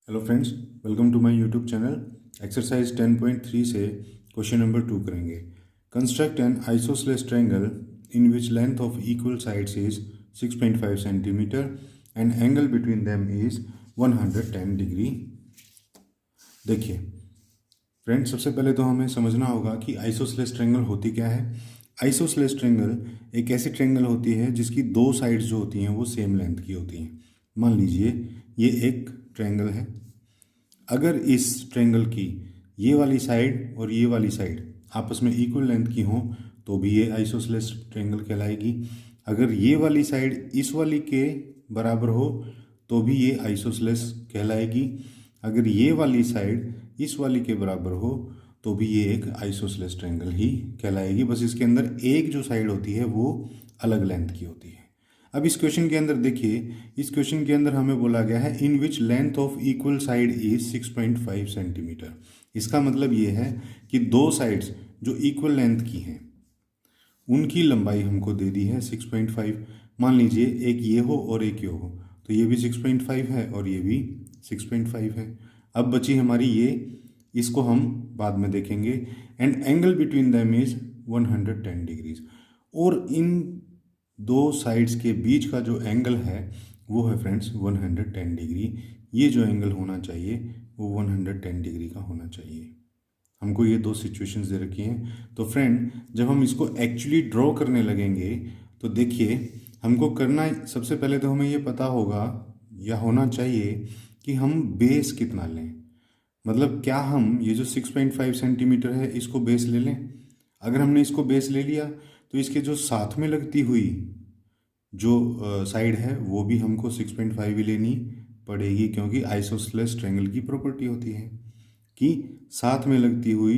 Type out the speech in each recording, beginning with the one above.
Hello friends, welcome to my YouTube channel. Exercise 10.3 से question number 2 करेंगे। Construct an isosceles triangle in which length of equal sides is 6.5 centimetre and angle between them is 110 degree. देखिए friends, सबसे पहले तो हमें समझना होगा कि आइसोसेलेस ट्रायंगल होती क्या है। आइसोसेलेस ट्रायंगल एक ऐसी ट्रायंगल होती है जिसकी दो साइड्स जो होती हैं वो सेम लेंथ की होती हैं। मान लीजिए ये एक ट्रायंगल है। अगर इस ट्रायंगल की ये वाली साइड और ये वाली साइड आपस में इक्वल लेंथ की हो तो भी ये आइसोसेलेस ट्रायंगल कहलाएगी। अगर ये वाली साइड इस वाली के बराबर हो तो भी ये आइसोसेलेस कहलाएगी। अगर ये वाली साइड इस वाली के बराबर हो तो भी ये एक आइसोसेलेस ट्रायंगल ही कहलाएगी। बस इसके अंदर एक जो साइड होती है वो अलग लेंथ की होती है। अब इस क्वेश्चन के अंदर देखिए, इस क्वेश्चन के अंदर हमें बोला गया है in which length of equal side is 6.5 centimetre. इसका मतलब ये है कि दो साइड्स जो इक्वल लेंथ की हैं उनकी लंबाई हमको दे दी है 6.5। मान लीजिए एक ये हो और एक ये हो, तो ये भी 6.5 है और ये भी 6.5 है। अब बची हमारी ये, इसको हम बाद में देखेंगे। And angle between them is 110 degrees. और इन दो साइड्स के बीच का जो एंगल है वो है फ्रेंड्स 110 डिग्री। ये जो एंगल होना चाहिए वो 110 डिग्री का होना चाहिए। हमको ये दो सिचुएशंस दे रखी हैं। तो फ्रेंड, जब हम इसको एक्चुअली ड्रॉ करने लगेंगे तो देखिए हमको करना, सबसे पहले तो हमें ये पता होगा या होना चाहिए कि हम बेस कितना लें। मतलब क्या हम ये जो 6.5 सेंटीमीटर है इसको बेस ले लें। अगर हमने इसको बेस ले लिया तो इसके जो साथ में लगती हुई जो साइड है वो भी हमको 6.5 ही लेनी पड़ेगी, क्योंकि आइसोसेलेस ट्रायंगल की प्रॉपर्टी होती है कि साथ में लगती हुई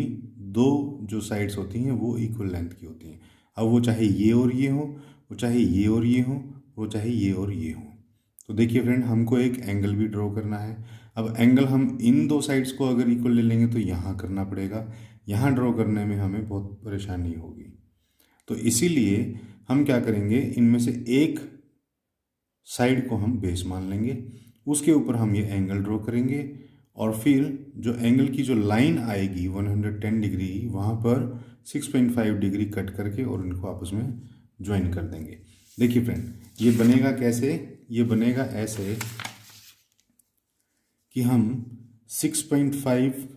दो जो साइड्स होती हैं वो इक्वल लेंथ की होती हैं। अब वो चाहे ये और ये हो, वो चाहे ये और ये हो, वो चाहे ये और ये हो। तो देखिए फ्रेंड, हमको एक एंगल भी ड्रॉ करना है। अब एंगल हम इन दो साइड्स को अगर इक्वल ले लेंगे तो यहाँ करना पड़ेगा। यहाँ ड्रॉ करने में हमें बहुत परेशानी होगी। तो इसीलिए हम क्या करेंगे, इनमें से एक साइड को हम बेस मान लेंगे, उसके ऊपर हम ये एंगल ड्रॉ करेंगे और फिर जो एंगल की जो लाइन आएगी 110 डिग्री, वहाँ पर 6.5 डिग्री कट करके और इनको आपस में ज्वाइन कर देंगे। देखिए फ्रेंड, ये बनेगा कैसे, ये बनेगा ऐसे कि हम 6.5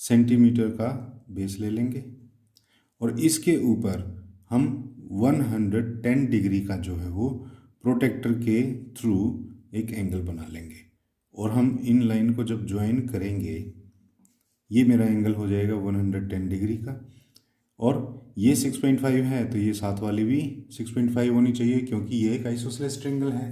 सेंटीमीटर का बेस ले लेंगे और इसके ऊपर हम 110 डिग्री का जो है वो प्रोटेक्टर के थ्रू एक एंगल बना लेंगे। और हम इन लाइन को जब ज्वाइन करेंगे, ये मेरा एंगल हो जाएगा 110 डिग्री का। और ये 6.5 है तो ये साथ वाली भी 6.5 होनी चाहिए, क्योंकि ये एक आइसोसेलेस ट्रायंगल है।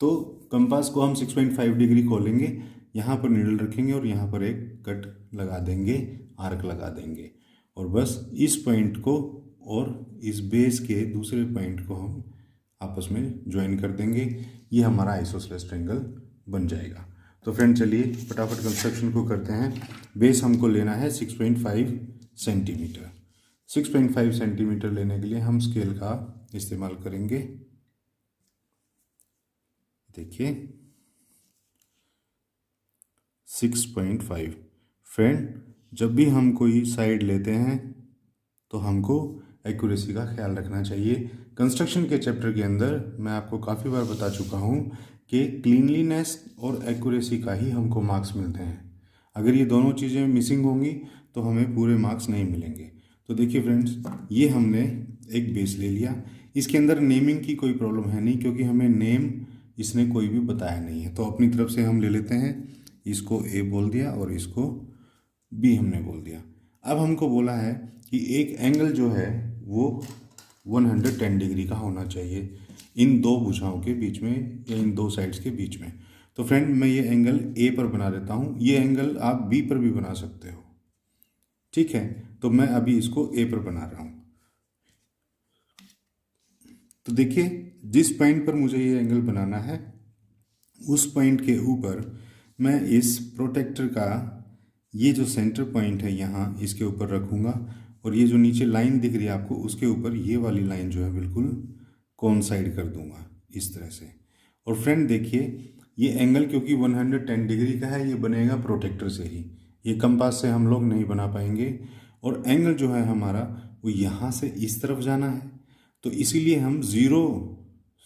तो कंपास को हम 6.5 डिग्री खोलेंगे, यहाँ पर नीडल रखेंगे और यहाँ पर एक कट लगा देंगे, आर्क लगा देंगे। और बस इस पॉइंट को और इस बेस के दूसरे पॉइंट को हम आपस में ज्वाइन कर देंगे। ये हमारा आइसोसेलेस ट्रायंगल बन जाएगा। तो फ्रेंड चलिए फटाफट कंस्ट्रक्शन को करते हैं। बेस हमको लेना है 6.5 सेंटीमीटर। 6.5 सेंटीमीटर लेने के लिए हम स्केल का इस्तेमाल करेंगे। देखिए 6.5। फ्रेंड, जब भी हम कोई साइड लेते हैं तो हमको एक्यूरेसी का ख्याल रखना चाहिए। कंस्ट्रक्शन के चैप्टर के अंदर मैं आपको काफ़ी बार बता चुका हूँ कि क्लीनलीनेस और एक्यूरेसी का ही हमको मार्क्स मिलते हैं। अगर ये दोनों चीज़ें मिसिंग होंगी तो हमें पूरे मार्क्स नहीं मिलेंगे। तो देखिए फ्रेंड्स, ये हमने एक बेस ले लिया। इसके अंदर नेमिंग की कोई प्रॉब्लम है नहीं, क्योंकि हमें नेम इसने कोई भी बताया नहीं है। तो अपनी तरफ से हम ले लेते हैं, इसको ए बोल दिया और इसको बी हमने बोल दिया। अब हमको बोला है कि एक एंगल जो है वो 110 डिग्री का होना चाहिए इन दो भुजाओं के बीच में या इन दो साइड्स के बीच में। तो फ्रेंड, मैं ये एंगल ए पर बना देता हूँ। ये एंगल आप बी पर भी बना सकते हो, ठीक है। तो मैं अभी इसको ए पर बना रहा हूँ। तो देखिए, जिस पॉइंट पर मुझे ये एंगल बनाना है उस पॉइंट के ऊपर मैं इस प्रोटेक्टर का ये जो सेंटर पॉइंट है यहाँ इसके ऊपर रखूँगा। और ये जो नीचे लाइन दिख रही है आपको, उसके ऊपर ये वाली लाइन जो है बिल्कुल कोइंसाइड कर दूंगा इस तरह से। और फ्रेंड देखिए, ये एंगल क्योंकि 110 डिग्री का है, ये बनेगा प्रोटेक्टर से ही, ये कंपास से हम लोग नहीं बना पाएंगे। और एंगल जो है हमारा वो यहाँ से इस तरफ जाना है, तो इसीलिए हम 0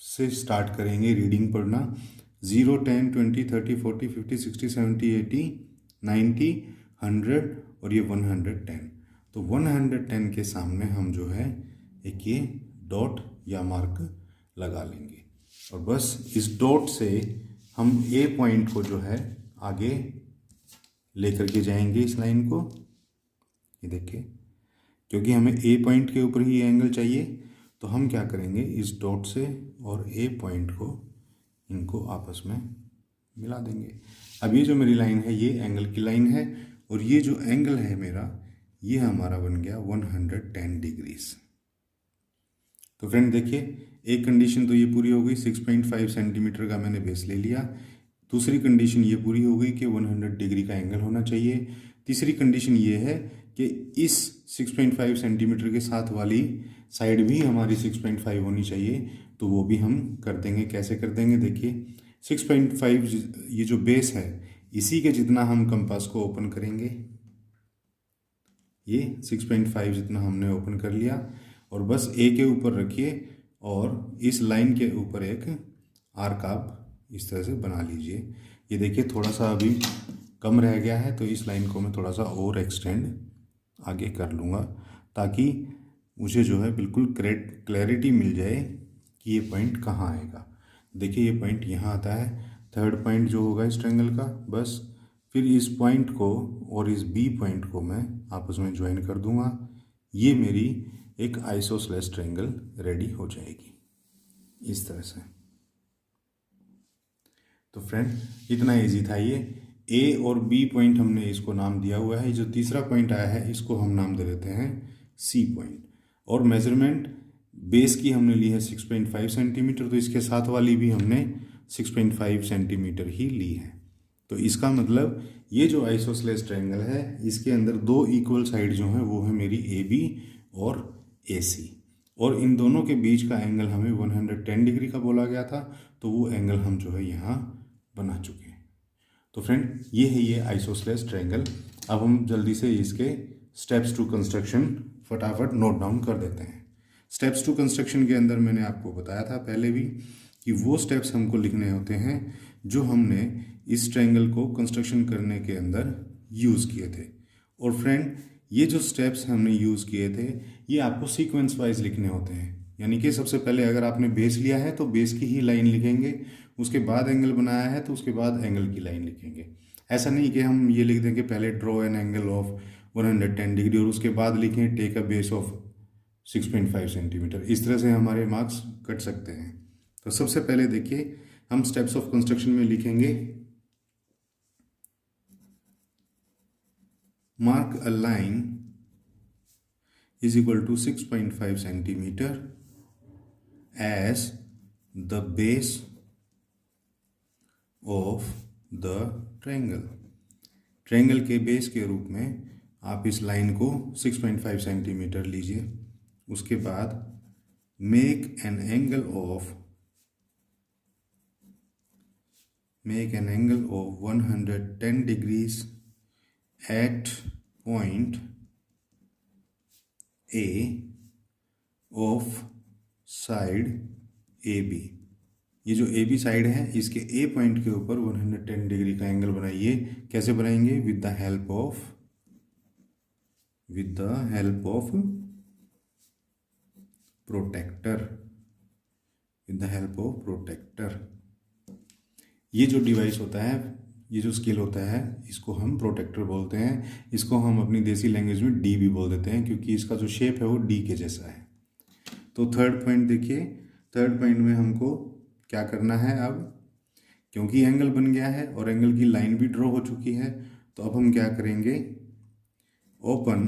से स्टार्ट करेंगे रीडिंग पढ़ना। 0, 10, 20, 30, 40, 50, 60, 70, 80, 90, 100 और ये 110। तो 110 के सामने हम जो है एक ये डॉट या मार्क लगा लेंगे, और बस इस डॉट से हम ए पॉइंट को जो है आगे लेकर के जाएंगे इस लाइन को। ये देखिए, क्योंकि हमें ए पॉइंट के ऊपर ही एंगल चाहिए, तो हम क्या करेंगे, इस डॉट से और ए पॉइंट को इनको आपस में मिला देंगे। अब ये जो मेरी लाइन है ये एंगल की लाइन है, और ये जो एंगल है मेरा ये हमारा बन गया 110 डिग्रीज। तो फ्रेंड देखिए, एक कंडीशन तो ये पूरी हो गई, 6.5 सेंटीमीटर का मैंने बेस ले लिया। दूसरी कंडीशन ये पूरी हो गई कि 100 डिग्री का एंगल होना चाहिए। तीसरी कंडीशन ये है कि इस 6.5 सेंटीमीटर के साथ वाली साइड भी हमारी 6.5 होनी चाहिए, तो वो भी हम कर देंगे। कैसे कर देंगे, देखिए 6.5 ये जो बेस है इसी के जितना हम कंपास को ओपन करेंगे। ये 6.5 जितना हमने ओपन कर लिया, और बस ए के ऊपर रखिए और इस लाइन के ऊपर एक आर्क आप इस तरह से बना लीजिए। ये देखिए थोड़ा सा अभी कम रह गया है, तो इस लाइन को मैं थोड़ा सा और एक्सटेंड आगे कर लूँगा, ताकि मुझे जो है बिल्कुल क्लैरिटी मिल जाए कि ये पॉइंट कहाँ आएगा। देखिए ये पॉइंट यहाँ आता है, थर्ड पॉइंट जो होगा इस ट्रायंगल का। बस फिर इस पॉइंट को और इस बी पॉइंट को मैं आपस में ज्वाइन कर दूंगा। ये मेरी एक आइसोसेलेस ट्रायंगल रेडी हो जाएगी इस तरह से। तो फ्रेंड इतना इजी था ये। ए और बी पॉइंट हमने इसको नाम दिया हुआ है। जो तीसरा पॉइंट आया है इसको हम नाम दे देते हैं सी पॉइंट। और मेजरमेंट बेस की हमने ली है 6.5 सेंटीमीटर, तो इसके साथ वाली भी हमने 6.5 सेंटीमीटर ही ली है। तो इसका मतलब ये जो आइसोसेलेस ट्रायंगल है इसके अंदर दो इक्वल साइड जो हैं वो है मेरी ए बी और ए सी, और इन दोनों के बीच का एंगल हमें 110 डिग्री का बोला गया था, तो वो एंगल हम जो है यहाँ बना चुके हैं। तो फ्रेंड ये है ये आइसोसेलेस ट्रायंगल। अब हम जल्दी से इसके स्टेप्स टू कंस्ट्रक्शन फटाफट नोट डाउन कर देते हैं। स्टेप्स टू कंस्ट्रक्शन के अंदर मैंने आपको बताया था पहले भी कि वो स्टेप्स हमको लिखने होते हैं जो हमने इस ट्रायंगल को कंस्ट्रक्शन करने के अंदर यूज़ किए थे। और फ्रेंड ये जो स्टेप्स हमने यूज़ किए थे ये आपको सीक्वेंस वाइज लिखने होते हैं, यानी कि सबसे पहले अगर आपने बेस लिया है तो बेस की ही लाइन लिखेंगे, उसके बाद एंगल बनाया है तो उसके बाद एंगल की लाइन लिखेंगे। ऐसा नहीं कि हम ये लिख देंगे पहले draw an angle of 110 degree और उसके बाद लिखें take a base of 6.5 centimetre. इस तरह से हमारे मार्क्स कट सकते हैं। तो सबसे पहले देखिए हम स्टेप्स ऑफ कंस्ट्रक्शन में लिखेंगे mark a line is equal to 6.5 centimeter as the base of the triangle। Triangle के बेस के रूप में आप इस लाइन को 6.5 सेंटीमीटर लीजिए। उसके बाद make an angle of 110 degrees at point A of side AB। ये जो AB साइड है इसके A पॉइंट के ऊपर 110 डिग्री का एंगल बनाइए। कैसे बनाएंगे? With the help of protractor. ये जो डिवाइस होता है, ये जो स्केल होता है, इसको हम प्रोटेक्टर बोलते हैं। इसको हम अपनी देसी लैंग्वेज में डी भी बोल देते हैं, क्योंकि इसका जो शेप है वो डी के जैसा है। तो थर्ड पॉइंट देखिए, थर्ड पॉइंट में हमको क्या करना है अब, क्योंकि एंगल बन गया है और एंगल की लाइन भी ड्रॉ हो चुकी है, तो अब हम क्या करेंगे, open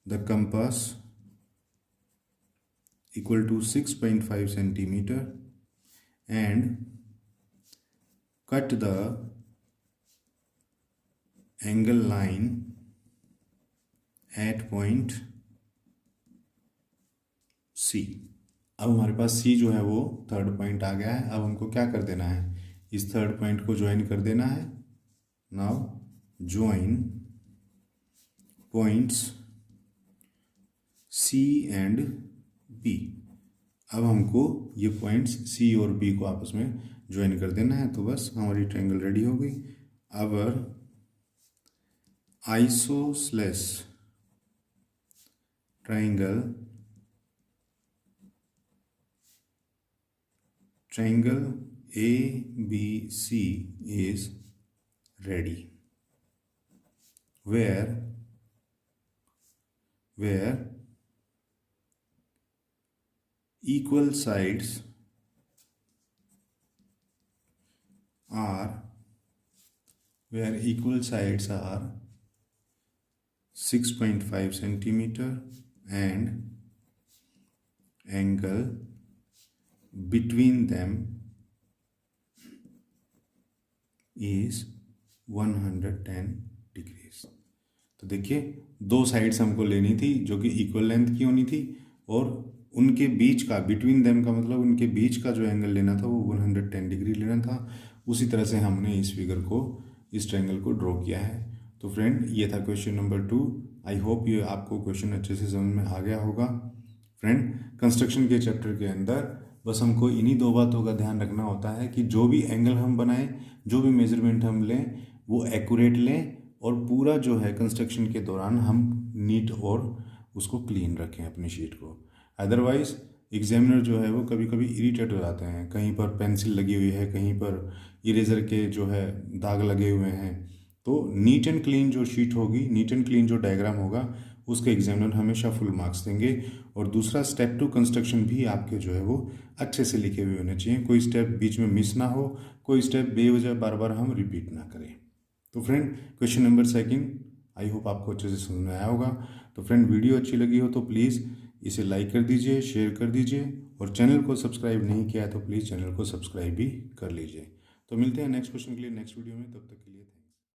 the compass equal to 6.5 centimetre and cut the angle line at point C। अब हमारे पास सी जो है वो थर्ड पॉइंट आ गया है। अब हमको क्या कर देना है, इस थर्ड पॉइंट को ज्वाइन कर देना है। Now join points C and B. अब हमको ये पॉइंट्स सी और बी को आपस में ज्वाइन कर देना है, तो बस हमारी ट्रायंगल रेडी हो गई। अब isosceles triangle ABC is ready, where equal sides are 6.5 centimeter and angle between them is 110 degrees. तो देखिए दो साइड्स हमको लेनी थी जो कि इक्वल लेंथ की होनी थी, और उनके बीच का, बिटवीन देम का मतलब उनके बीच का जो एंगल लेना था वो 110 डिग्री लेना था। उसी तरह से हमने इस फिगर को, इस ट्रायंगल को ड्रॉ किया है। तो फ्रेंड ये था क्वेश्चन नंबर 2। आई होप ये आपको क्वेश्चन अच्छे से समझ में आ गया होगा। फ्रेंड कंस्ट्रक्शन के चैप्टर के अंदर बस हमको इन्हीं दो बातों का ध्यान रखना होता है कि जो भी एंगल हम बनाएं, जो भी मेजरमेंट हम लें, वो एक्यूरेट लें, और पूरा जो है कंस्ट्रक्शन के दौरान हम नीट और उसको क्लीन रखें अपनी शीट को। अदरवाइज एग्जामिनर जो है वो कभी कभी इरिटेट हो जाते हैं, कहीं पर पेंसिल लगी हुई है, कहीं पर इरेजर के जो है दाग लगे हुए हैं। तो नीट एंड क्लीन जो शीट होगी, नीट एंड क्लीन जो डायग्राम होगा, उसके एग्जामिनर हमेशा फुल मार्क्स देंगे। और दूसरा, स्टेप 2 कंस्ट्रक्शन भी आपके जो है वो अच्छे से लिखे हुए होने चाहिए, कोई स्टेप बीच में मिस ना हो, कोई स्टेप बेवजह बार बार हम रिपीट ना करें। तो friend question number 2 I hope आपको अच्छे से समझ में आया होगा। तो फ्रेंड वीडियो अच्छी लगी हो तो प्लीज़ इसे लाइक कर दीजिए, शेयर कर दीजिए, और चैनल को सब्सक्राइब नहीं किया है तो प्लीज़ चैनल को सब्सक्राइब भी कर लीजिए। तो मिलते हैं नेक्स्ट क्वेश्चन के लिए नेक्स्ट वीडियो में, तब तक के लिए।